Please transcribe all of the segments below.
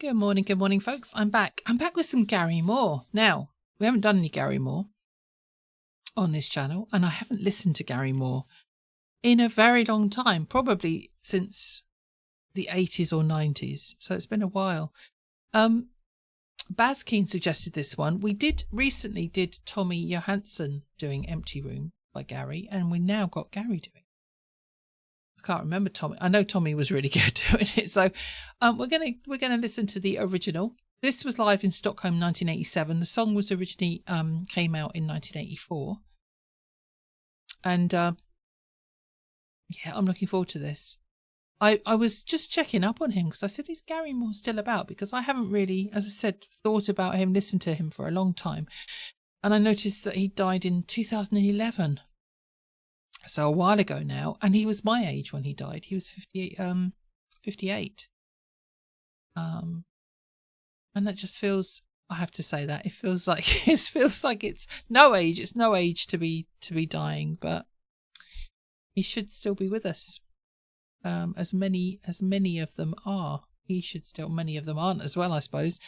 Good morning, folks. I'm back. I'm back with some Gary Moore. Now, we haven't done any Gary Moore on this channel, and I haven't listened to Gary Moore in a very long time, probably since the 80s or 90s. So it's been a while. Baz Keen suggested this one. We recently did Tommy Johansson doing Empty Room by Gary, and we now got Gary doing. I can't remember Tommy. I know Tommy was really good doing it. So we're gonna listen to the original. This was live in Stockholm 1987. The song was originally came out in 1984. And yeah, I'm looking forward to this. I was just checking up on him because I said, is Gary Moore still about? Because I haven't really, as I said, thought about him, listened to him for a long time. And I noticed that he died in 2011. So a while ago now, and he was my age when he died. He was 58. And that just feels, I have to say that, it feels like it's no age. It's no age to be dying, but he should still be with us. As many of them are. He should still, many of them aren't as well, I suppose.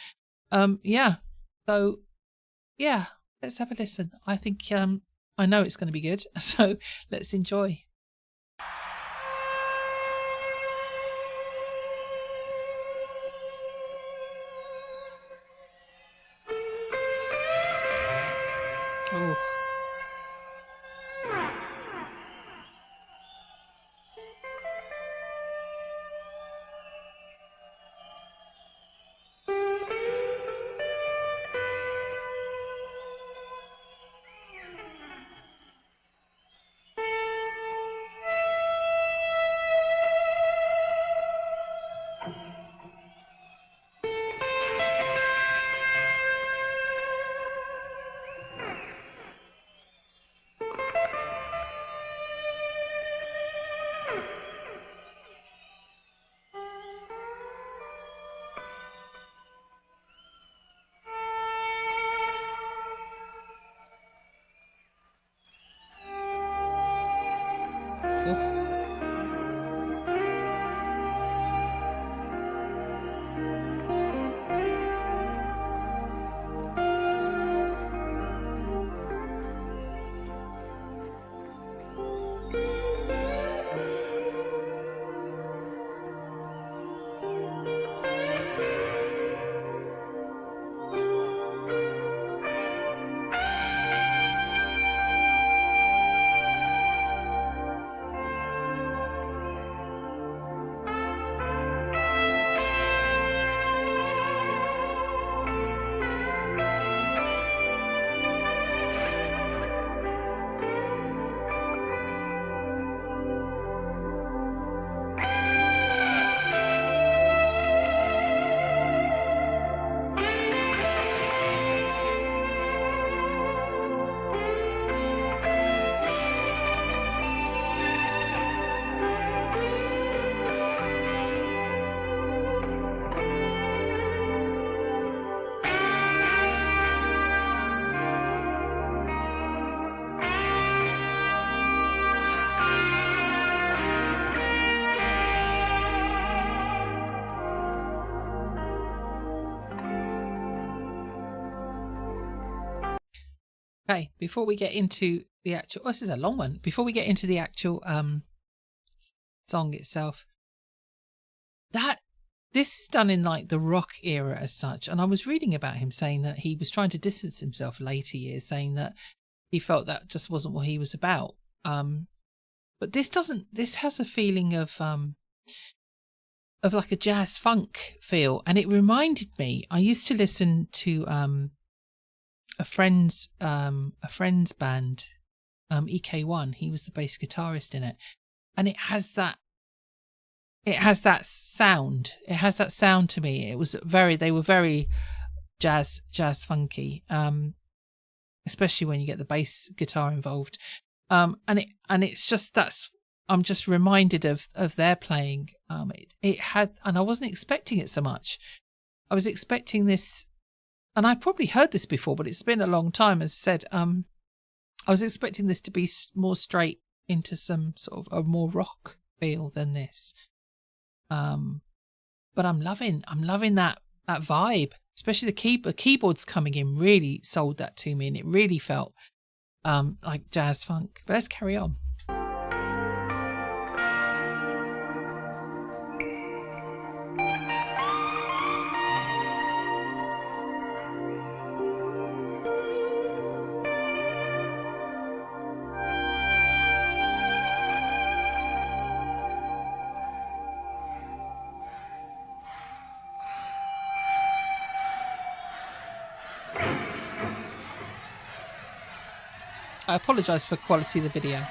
Yeah. So yeah, let's have a listen. I think I know it's going to be good, so let's enjoy. Oh. Okay, before we get into the actual, this is a long one. Before we get into the actual song itself, this is done in like the rock era as such. And I was reading about him saying that he was trying to distance himself later years, saying that he felt that just wasn't what he was about. But this has a feeling of like a jazz funk feel, and it reminded me. I used to listen to a friend's band, EK1. He was the bass guitarist in it, and it has that sound. It has that sound to me. They were very jazz funky, especially when you get the bass guitar involved. And it's just I'm just reminded of their playing. It had, and I wasn't expecting it so much. I was expecting this. And I probably heard this before, but it's been a long time. As I said, I was expecting this to be more straight into some sort of a more rock feel than this. But I'm loving that that vibe, especially the keyboards coming in really sold that to me, and it really felt like jazz funk. But let's carry on. I apologise for quality of the video,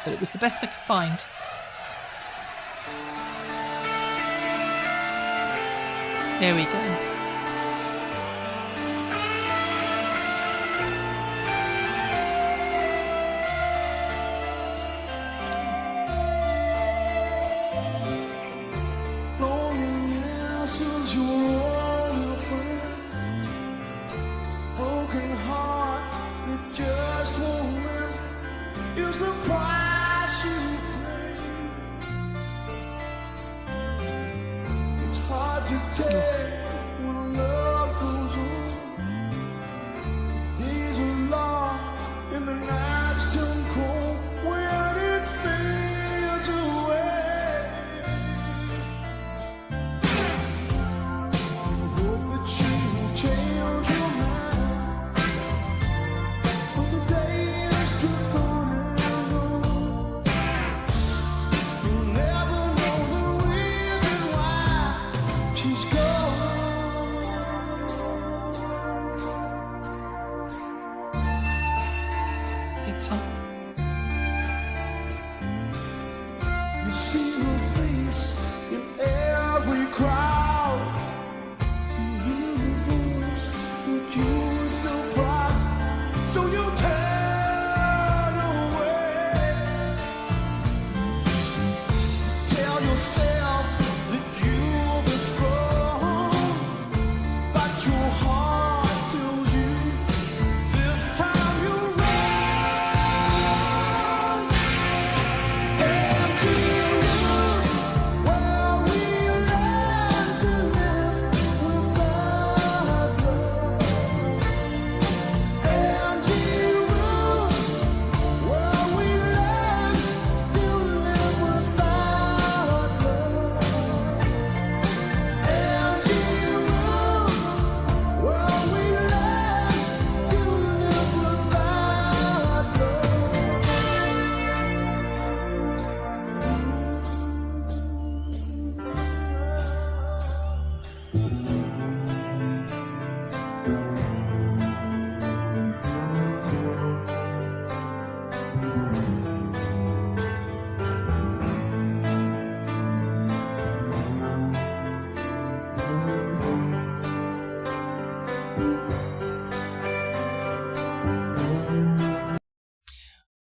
but it was the best I could find. There we go.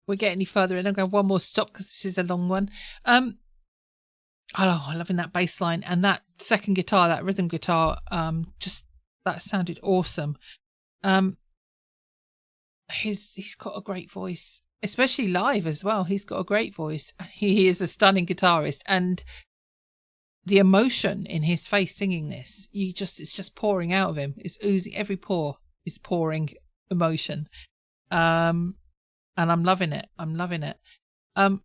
We get any further in, I'm going one more stop because this is a long one. I'm loving that bass line and that second guitar, that rhythm guitar. Just that sounded awesome. He's got a great voice, especially live as well. He's got a great voice. He is a stunning guitarist, and the emotion in his face singing this, it's just pouring out of him. It's oozing. Every pore is pouring emotion. And I'm loving it. A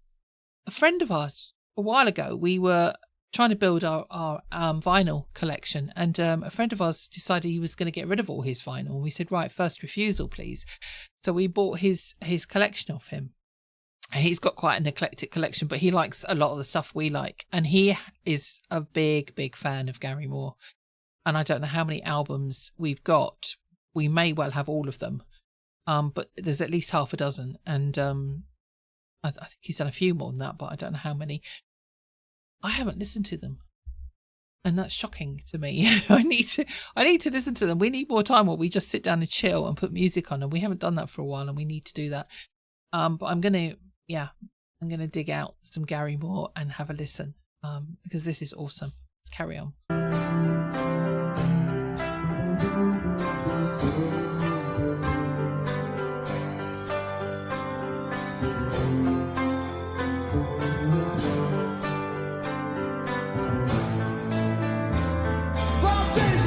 friend of ours, a while ago, we were trying to build our vinyl collection, and a friend of ours decided he was going to get rid of all his vinyl. We said, right, first refusal, please. So we bought his collection off him. And he's got quite an eclectic collection, but he likes a lot of the stuff we like. And he is a big, big fan of Gary Moore. And I don't know how many albums we've got. We may well have all of them. But there's at least half a dozen, and I think he's done a few more than that, but I don't know how many. I haven't listened to them, and that's shocking to me. I need to listen to them. We need more time where we just sit down and chill and put music on, and we haven't done that for a while, and we need to do that. But I'm gonna dig out some Gary Moore and have a listen, because this is awesome. Let's carry on. Days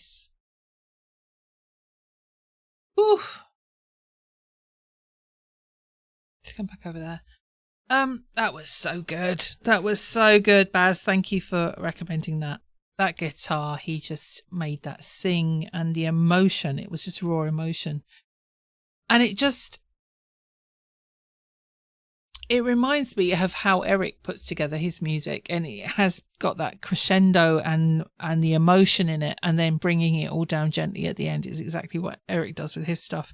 nice. Oof. Let's come back over there. That was so good. That was so good, Baz. Thank you for recommending that. That guitar, he just made that sing, and the emotion. It was just raw emotion. And it reminds me of how Eric puts together his music, and it has got that crescendo and the emotion in it, and then bringing it all down gently at the end is exactly what Eric does with his stuff.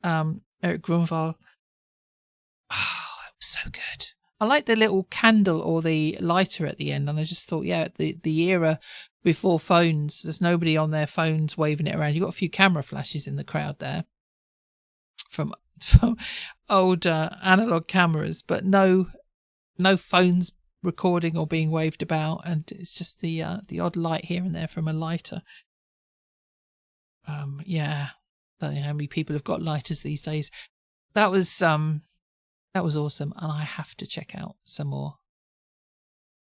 Eric Grunwald. Oh, it was so good. I like the little candle or the lighter at the end, and I just thought, yeah, the era before phones, there's nobody on their phones waving it around. You got a few camera flashes in the crowd there from old analog cameras, but no phones recording or being waved about, and it's just the odd light here and there from a lighter. Yeah, I don't know how many people have got lighters these days. That was awesome, and I have to check out some more.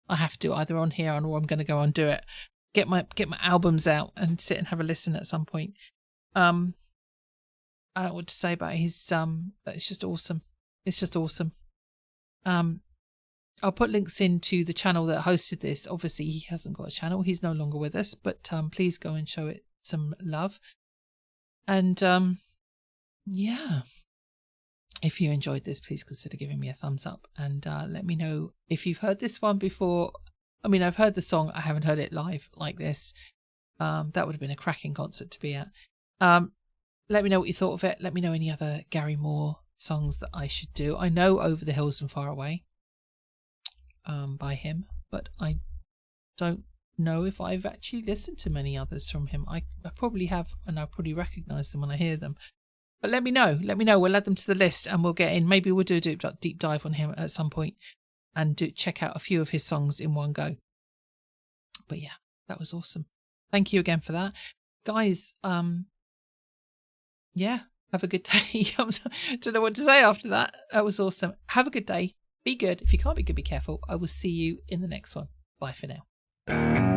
I have to, either on here or I'm going to go and do it. Get my albums out and sit and have a listen at some point. I don't know what to say about his. It's just awesome. It's just awesome. I'll put links into the channel that hosted this. Obviously, he hasn't got a channel. He's no longer with us, but please go and show it some love. And yeah. If you enjoyed this, please consider giving me a thumbs up, and let me know if you've heard this one before. I mean, I've heard the song. I haven't heard it live like this. That would have been a cracking concert to be at. Let me know what you thought of it. Let me know any other Gary Moore songs that I should do. I know Over the Hills and Far Away by him, but I don't know if I've actually listened to many others from him. I probably have, and I'll probably recognise them when I hear them. But let me know. Let me know. We'll add them to the list, and we'll get in. Maybe we'll do a deep dive on him at some point and check out a few of his songs in one go. But yeah, that was awesome. Thank you again for that. Guys, yeah, have a good day. I don't know what to say after that. That was awesome. Have a good day. Be good. If you can't be good, be careful. I will see you in the next one. Bye for now.